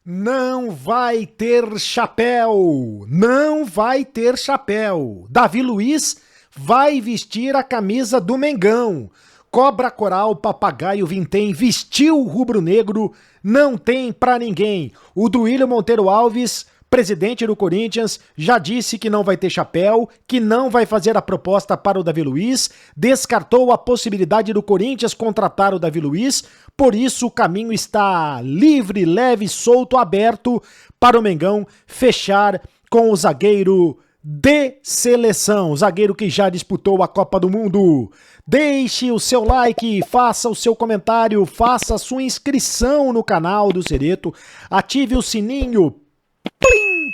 Não vai ter chapéu, não vai ter chapéu. Davi Luiz vai vestir a camisa do Mengão. Cobra Coral, Papagaio Vintém vestiu o rubro-negro, não tem pra ninguém. O Duílio Monteiro Alves, presidente do Corinthians, já disse que não vai ter chapéu, que não vai fazer a proposta para o Davi Luiz, descartou a possibilidade do Corinthians contratar o Davi Luiz, por isso o caminho está livre, leve, solto, aberto para o Mengão fechar com o zagueiro de seleção, o zagueiro que já disputou a Copa do Mundo. Deixe o seu like, faça o seu comentário, faça a sua inscrição no canal do Cereto, ative o sininho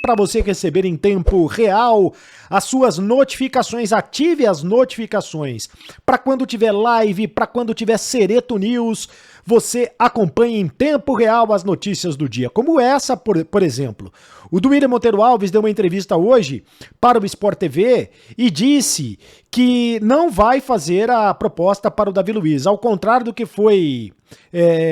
para você receber em tempo real as suas notificações, ative as notificações para quando tiver live, para quando tiver Cereto News, você acompanhe em tempo real as notícias do dia, como essa, por exemplo. O Duílio Monteiro Alves deu uma entrevista hoje para o Sport TV e disse que não vai fazer a proposta para o Davi Luiz, ao contrário do que foi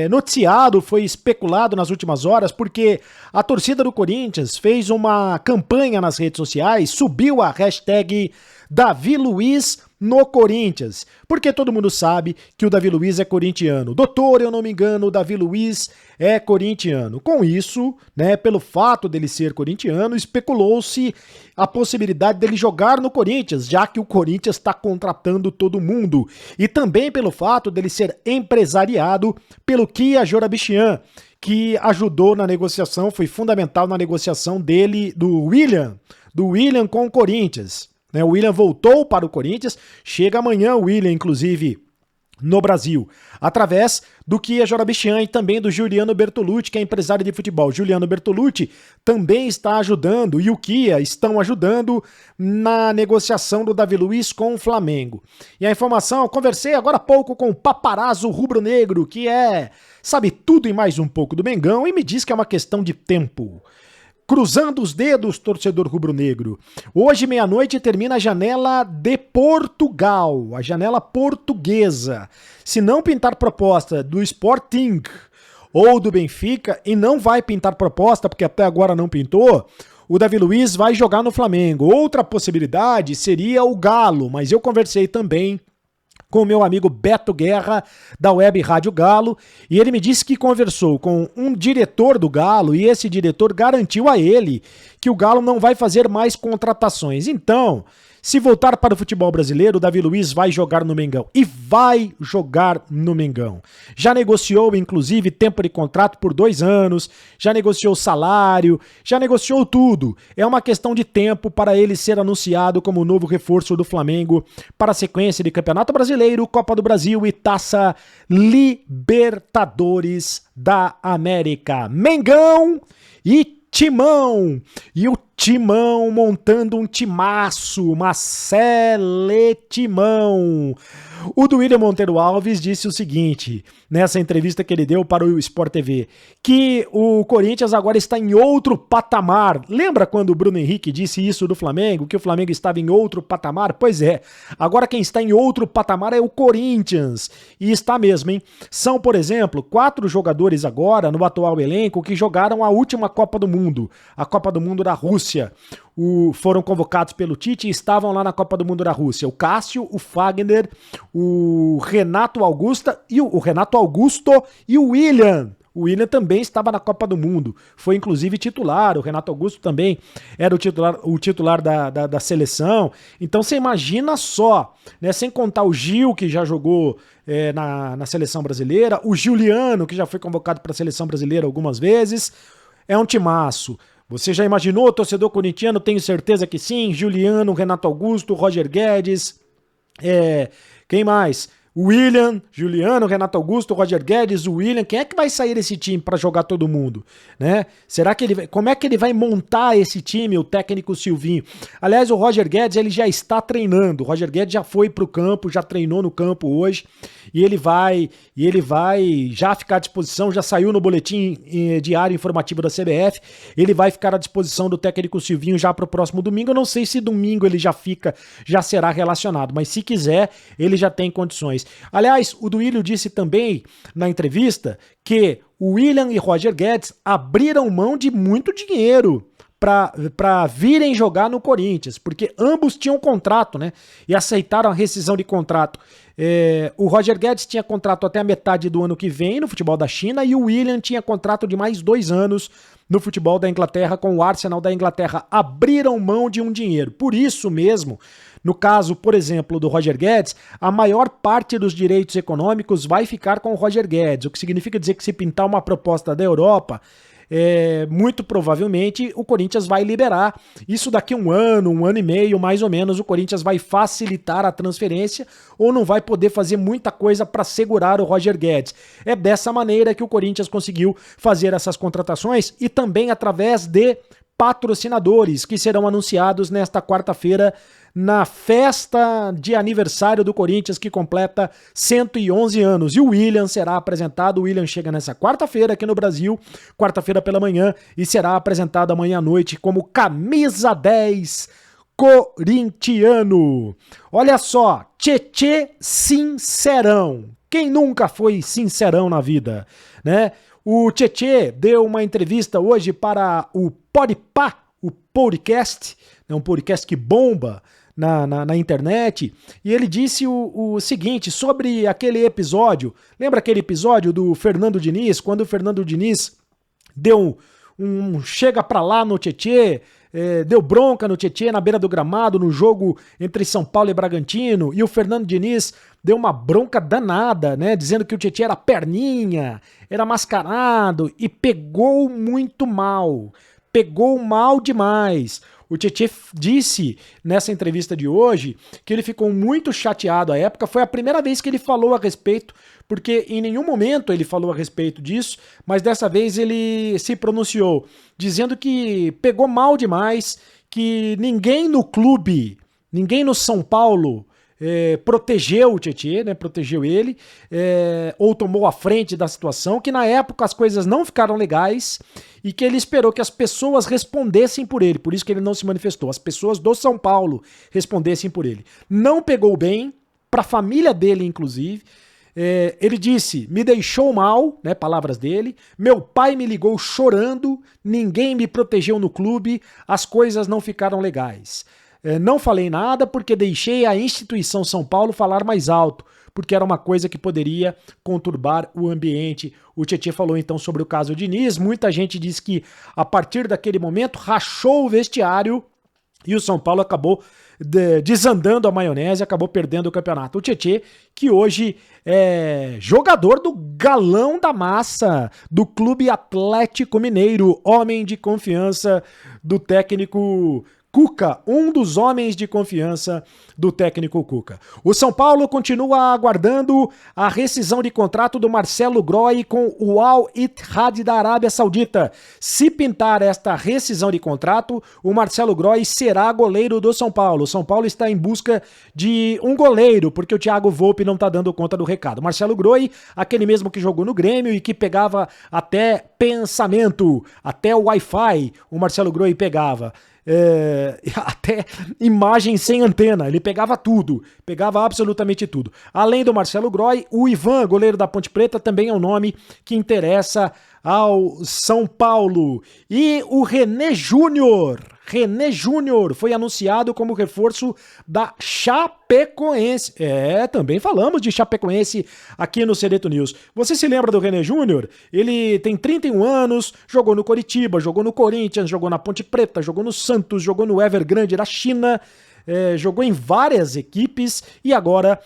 noticiado, foi especulado nas últimas horas, porque a torcida do Corinthians fez uma campanha nas redes sociais, subiu a hashtag Davi Luiz no Corinthians, porque todo mundo sabe que o Davi Luiz é corintiano. Doutor, eu não me engano, o Davi Luiz é corintiano. Com isso, né, pelo fato dele ser corintiano, especulou-se a possibilidade dele jogar no Corinthians, já que o Corinthians está contratando todo mundo. E também pelo fato dele ser empresariado pelo Kia Jorabichian, que ajudou na negociação, foi fundamental na negociação dele, do William com o Corinthians. O William voltou para o Corinthians, chega amanhã o William, inclusive, no Brasil, através do Kia Jorabichian e também do Juliano Bertolucci, que é empresário de futebol. Juliano Bertolucci também está ajudando e o Kia estão ajudando na negociação do Davi Luiz com o Flamengo. E a informação, eu conversei agora há pouco com o paparazzo rubro-negro, que sabe tudo e mais um pouco do Mengão, e me diz que é uma questão de tempo. Cruzando os dedos, torcedor rubro-negro. Hoje, meia-noite, termina a janela de Portugal, a janela portuguesa. Se não pintar proposta do Sporting ou do Benfica, e não vai pintar proposta, porque até agora não pintou, o Davi Luiz vai jogar no Flamengo. Outra possibilidade seria o Galo, mas eu conversei também com o meu amigo Beto Guerra, da Web Rádio Galo, e ele me disse que conversou com um diretor do Galo, e esse diretor garantiu a ele que o Galo não vai fazer mais contratações. Então, se voltar para o futebol brasileiro, o Davi Luiz vai jogar no Mengão, e vai jogar no Mengão. Já negociou, inclusive, tempo de contrato por 2 anos, já negociou salário, já negociou tudo. É uma questão de tempo para ele ser anunciado como o novo reforço do Flamengo para a sequência de Campeonato Brasileiro, Copa do Brasil e Taça Libertadores da América. Mengão e Timão, e o Timão montando um timaço, uma seletimão. O Duílio Monteiro Alves disse o seguinte, nessa entrevista que ele deu para o Sport TV, que o Corinthians agora está em outro patamar. Lembra quando o Bruno Henrique disse isso do Flamengo, que o Flamengo estava em outro patamar? Pois é, agora quem está em outro patamar é o Corinthians. E está mesmo, hein? São, por exemplo, 4 jogadores agora no atual elenco que jogaram a última Copa do Mundo, a Copa do Mundo da Rússia. Foram convocados pelo Tite e estavam lá na Copa do Mundo da Rússia. O Cássio, o Fagner, o Renato Augusto e o William. O William também estava na Copa do Mundo. Foi inclusive titular. O Renato Augusto também era o titular da seleção. Então você imagina só, né? Sem contar o Gil, que já jogou na seleção brasileira, o Juliano, que já foi convocado para a seleção brasileira algumas vezes. É um timaço. Você já imaginou, torcedor corintiano? Tenho certeza que sim. Juliano, Renato Augusto, Roger Guedes, quem mais? William, Juliano, Renato Augusto, Roger Guedes, o William. Quem é que vai sair desse time para jogar todo mundo, né? Será que como é que ele vai montar esse time, o técnico Silvinho? Aliás, o Roger Guedes, ele já está treinando. O Roger Guedes já foi para o campo, já treinou no campo hoje, e ele vai já ficar à disposição, já saiu no boletim diário informativo da CBF. Ele vai ficar à disposição do técnico Silvinho já para o próximo domingo. Eu não sei se domingo ele já será relacionado, mas se quiser, ele já tem condições. Aliás, o Duílio disse também na entrevista que o Willian e Roger Guedes abriram mão de muito dinheiro para virem jogar no Corinthians, porque ambos tinham contrato, né? E aceitaram a rescisão de contrato. O Roger Guedes tinha contrato até a metade do ano que vem no futebol da China e o Willian tinha contrato de mais 2 anos no futebol da Inglaterra com o Arsenal da Inglaterra. Abriram mão de um dinheiro. Por isso mesmo, no caso, por exemplo, do Roger Guedes, a maior parte dos direitos econômicos vai ficar com o Roger Guedes, o que significa dizer que se pintar uma proposta da Europa, muito provavelmente o Corinthians vai liberar. Isso daqui um ano e meio, mais ou menos, o Corinthians vai facilitar a transferência ou não vai poder fazer muita coisa para segurar o Roger Guedes. É dessa maneira que o Corinthians conseguiu fazer essas contratações e também através de patrocinadores que serão anunciados nesta quarta-feira na festa de aniversário do Corinthians, que completa 111 anos. E o Willian será apresentado. O Willian chega nessa quarta-feira aqui no Brasil, quarta-feira pela manhã, e será apresentado amanhã à noite como camisa 10 corintiano. Olha só, Tchê sincerão. Quem nunca foi sincerão na vida, né? O Tchê deu uma entrevista hoje para o Podpah, o podcast, né, um podcast que bomba na internet, e ele disse o seguinte sobre aquele episódio. Lembra aquele episódio do Fernando Diniz, quando o Fernando Diniz deu um chega pra lá no Tchê, deu bronca no Tchê na beira do gramado, no jogo entre São Paulo e Bragantino, e o Fernando Diniz deu uma bronca danada, né, dizendo que o Tchê era perninha, era mascarado, e pegou muito mal. Pegou mal demais. O Tchê disse nessa entrevista de hoje que ele ficou muito chateado à época. Foi a primeira vez que ele falou a respeito, porque em nenhum momento ele falou a respeito disso, mas dessa vez ele se pronunciou, dizendo que pegou mal demais, que ninguém no clube, ninguém no São Paulo protegeu o Tchê, né, protegeu ele, ou tomou a frente da situação, que na época as coisas não ficaram legais e que ele esperou que as pessoas respondessem por ele, por isso que ele não se manifestou, as pessoas do São Paulo respondessem por ele. Não pegou bem, para a família dele inclusive. Ele disse, me deixou mal, né, palavras dele, meu pai me ligou chorando, ninguém me protegeu no clube, as coisas não ficaram legais. Não falei nada porque deixei a instituição São Paulo falar mais alto, porque era uma coisa que poderia conturbar o ambiente. O Tchê falou então sobre o caso Diniz. Muita gente diz que a partir daquele momento rachou o vestiário e o São Paulo acabou desandando a maionese, acabou perdendo o campeonato. O Tchê, que hoje é jogador do Galão da Massa, do Clube Atlético Mineiro, homem de confiança do técnico Cuca, um dos homens de confiança do técnico Cuca. O São Paulo continua aguardando a rescisão de contrato do Marcelo Groy com o Al Ittihad da Arábia Saudita. Se pintar esta rescisão de contrato, o Marcelo Groy será goleiro do São Paulo. O São Paulo está em busca de um goleiro, porque o Thiago Volpi não está dando conta do recado. Marcelo Groy, aquele mesmo que jogou no Grêmio e que pegava até pensamento, até o Wi-Fi, o Marcelo Groy pegava. Até imagem sem antena, ele pegava tudo, pegava absolutamente tudo. Além do Marcelo Groy, o Ivan, goleiro da Ponte Preta, também é um nome que interessa ao São Paulo. E o René Júnior foi anunciado como reforço da Chapecoense. Também falamos de Chapecoense aqui no Cereto News. Você se lembra do René Júnior? Ele tem 31 anos, jogou no Coritiba, jogou no Corinthians, jogou na Ponte Preta, jogou no Santos, jogou no Evergrande da China, jogou em várias equipes e agora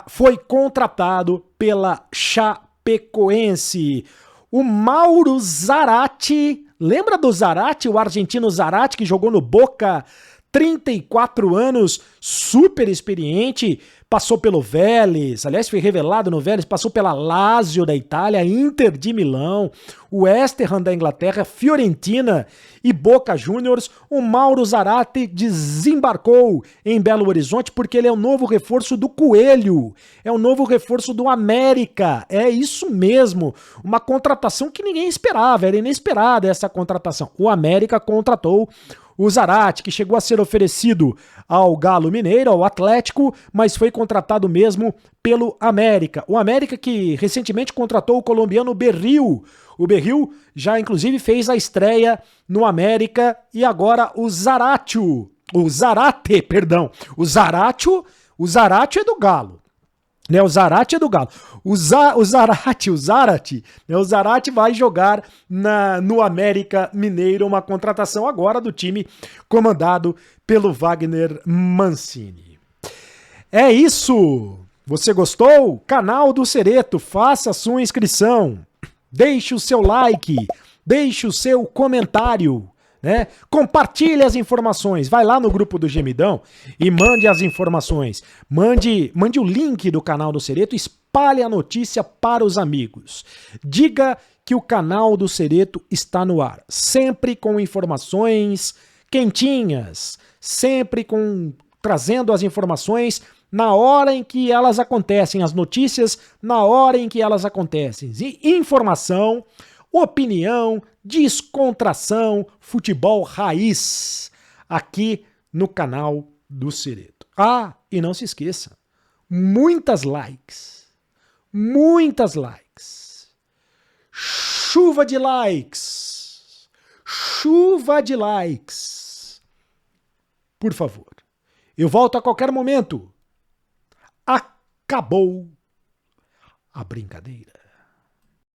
foi contratado pela Chapecoense. O Mauro Zarate, lembra do Zarate, o argentino Zarate que jogou no Boca, 34 anos, super experiente, passou pelo Vélez, aliás foi revelado no Vélez, passou pela Lazio da Itália, Inter de Milão, o West Ham da Inglaterra, Fiorentina e Boca Juniors. O Mauro Zarate desembarcou em Belo Horizonte porque ele é o novo reforço do Coelho, é o novo reforço do América, é isso mesmo, uma contratação que ninguém esperava, era inesperada essa contratação. O América contratou o Zarate, que chegou a ser oferecido ao Galo Mineiro, ao Atlético, mas foi contratado mesmo pelo América. O América que recentemente contratou o colombiano Berril. O Berril já inclusive fez a estreia no América e agora o Zarate é do Galo. Né, o Zarate é do Galo. O Zarate vai jogar no América Mineiro, uma contratação agora do time comandado pelo Wagner Mancini. É isso! Você gostou? Canal do Cereto, faça a sua inscrição, deixe o seu like, deixe o seu comentário, né? Compartilhe as informações, vai lá no grupo do Gemidão e mande as informações, mande o link do canal do Cereto, espalhe a notícia para os amigos, diga que o canal do Cereto está no ar, sempre com informações quentinhas, sempre trazendo as informações na hora em que elas acontecem, as notícias na hora em que elas acontecem, e informação, opinião, descontração, futebol raiz, aqui no canal do Cereto. Ah, e não se esqueça, muitas likes, chuva de likes, por favor. Eu volto a qualquer momento. Acabou a brincadeira.